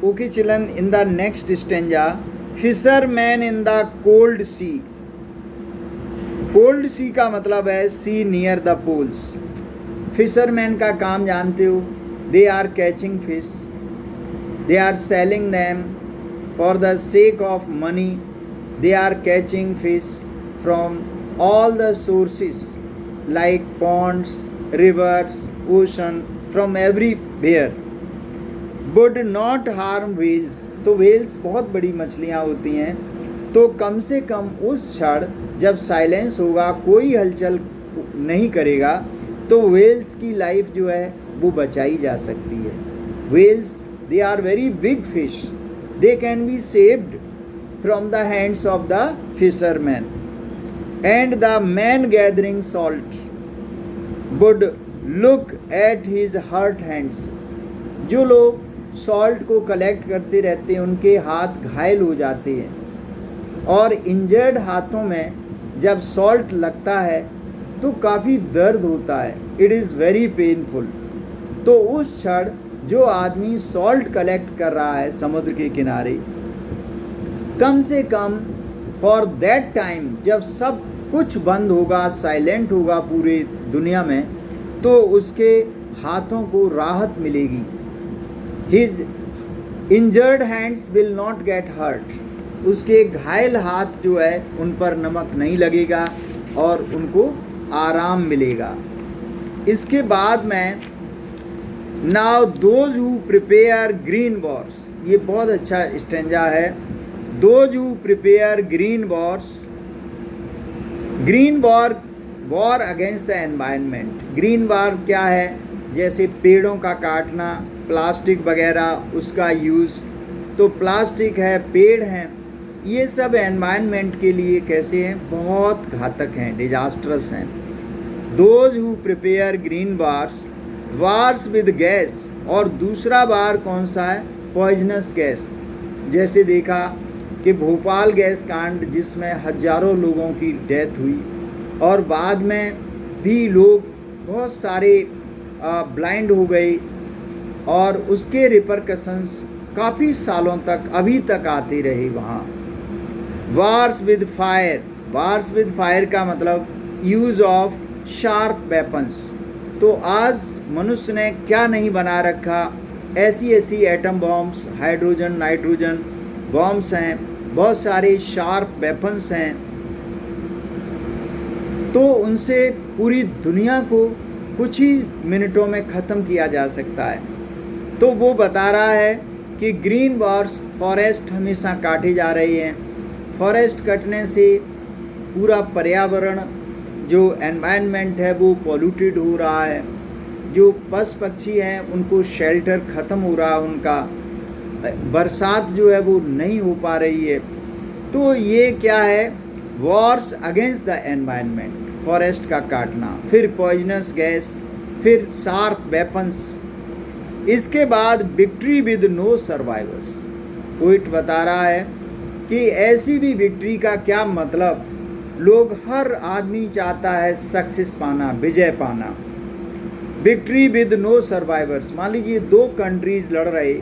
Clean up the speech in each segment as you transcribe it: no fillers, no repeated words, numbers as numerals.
Okay, children, in the next stanza, fisherman in the cold sea. Cold sea का मतलब है sea near the poles. Fisherman का काम जानते हो, they are catching fish, they are selling them for the sake of money, they are catching fish from all the sources like ponds, rivers, ocean, from everywhere. Would not harm whales, तो whales बहुत बड़ी मछलियाँ होती हैं, तो कम से कम उस क्षण जब साइलेंस होगा, कोई हलचल नहीं करेगा, तो व्हेल्स की लाइफ जो है वो बचाई जा सकती है। Whales they are very big fish, they can be saved from the hands of the fisherman. And the man gathering salt would look at his hurt hands, जो लोग सॉल्ट को कलेक्ट करते रहते हैं उनके हाथ घायल हो जाते हैं, और इंजर्ड हाथों में जब सॉल्ट लगता है तो काफ़ी दर्द होता है, इट इज़ वेरी पेनफुल। तो उस क्षण जो आदमी सॉल्ट कलेक्ट कर रहा है समुद्र के किनारे, कम से कम फॉर दैट टाइम जब सब कुछ बंद होगा, साइलेंट होगा पूरे दुनिया में, तो उसके हाथों को राहत मिलेगी। His injured hands will not get hurt, उसके घायल हाथ जो है उन पर नमक नहीं लगेगा और उनको आराम मिलेगा। इसके बाद में now those who prepare green Wars, ये बहुत अच्छा स्टेंजा है। Those who prepare green Wars, green war against the environment. Green war क्या है? जैसे पेड़ों का काटना, प्लास्टिक वगैरह उसका यूज़, तो प्लास्टिक है, पेड़ हैं, ये सब एनवायरनमेंट के लिए कैसे हैं? बहुत घातक हैं, डिजास्ट्रस हैं। Those who prepare green wars with gas, और दूसरा वार कौन सा है? Poisonous gas. जैसे देखा कि भोपाल गैस कांड जिसमें हजारों लोगों की डेथ हुई, और बाद में भी लोग बहुत सारे ब्लाइंड हो गए, और उसके रिपरकशंस काफ़ी सालों तक अभी तक आते रहे वहाँ। वार्स विद फायर का मतलब यूज़ ऑफ शार्प वेपन्स। तो आज मनुष्य ने क्या नहीं बना रखा, ऐसी ऐसी atom bombs, hydrogen nitrogen bombs हैं, बहुत सारे शार्प वेपन्स हैं, तो उनसे पूरी दुनिया को कुछ ही मिनटों में ख़त्म किया जा सकता है। तो वो बता रहा है कि ग्रीन वॉर्स, फॉरेस्ट हमेशा काटे जा रहे हैं, फॉरेस्ट कटने से पूरा पर्यावरण जो एनवायरनमेंट है वो पॉल्यूटेड हो रहा है, जो पशु पक्षी हैं उनको शेल्टर ख़त्म हो रहा है, उनका बरसात जो है वो नहीं हो पा रही है। तो ये क्या है? Wars against the environment, forest का काटना, फिर पॉइजनस गैस, फिर शार्प वेपन्स। इसके बाद victory with no survivors. Poet बता रहा है कि ऐसी भी विक्ट्री का क्या मतलब? लोग, हर आदमी चाहता है सक्सेस पाना, विजय पाना। विक्ट्री विद नो सर्वाइवर्स, मान लीजिए दो कंट्रीज़ लड़ रहे,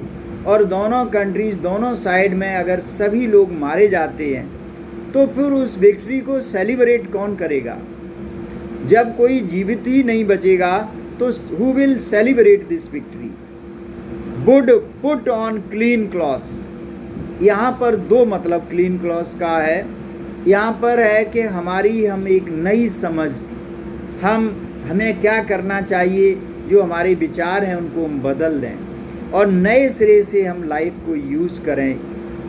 और दोनों कंट्रीज़, दोनों साइड में अगर सभी लोग मारे जाते हैं, तो फिर उस विक्ट्री को सेलिब्रेट कौन करेगा? जब कोई जीवित ही नहीं बचेगा तो who will celebrate this victory? Would put on clean clothes, यहाँ पर दो मतलब क्लीन क्लॉथ्स का है। यहाँ पर है कि हम एक नई समझ, हमें क्या करना चाहिए, जो हमारे विचार हैं उनको हम बदल दें, और नए सिरे से हम लाइफ को यूज़ करें,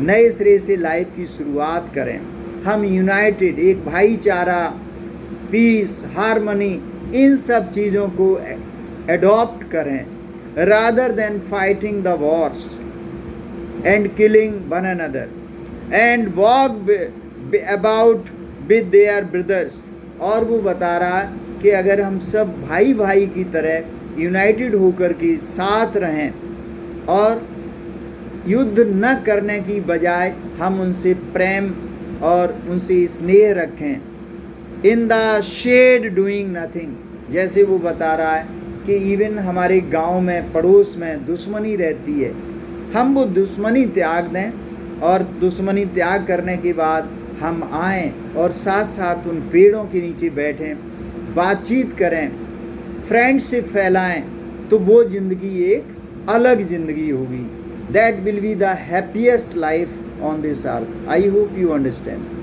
नए सिरे से लाइफ की शुरुआत करें। हम यूनाइटेड, एक भाईचारा, पीस, हारमनी, इन सब चीज़ों को एडॉप्ट करें, rather than fighting the wars and killing one another, and walk about with their brothers। और वो बता रहा है कि अगर हम सब भाई भाई की तरह यूनाइटेड होकर के साथ रहें, और युद्ध न करने की बजाय हम उनसे प्रेम और उनसे स्नेह रखें। In the shade doing nothing, जैसे वो बता रहा है कि इवन हमारे गांव में, पड़ोस में दुश्मनी रहती है, हम वो दुश्मनी त्याग दें और दुश्मनी त्याग करने के बाद हम आएँ और साथ साथ उन पेड़ों के नीचे बैठें, बातचीत करें, फ्रेंडशिप फैलाएं, तो वो ज़िंदगी एक अलग ज़िंदगी होगी. That will be the happiest life on this earth. I hope you understand.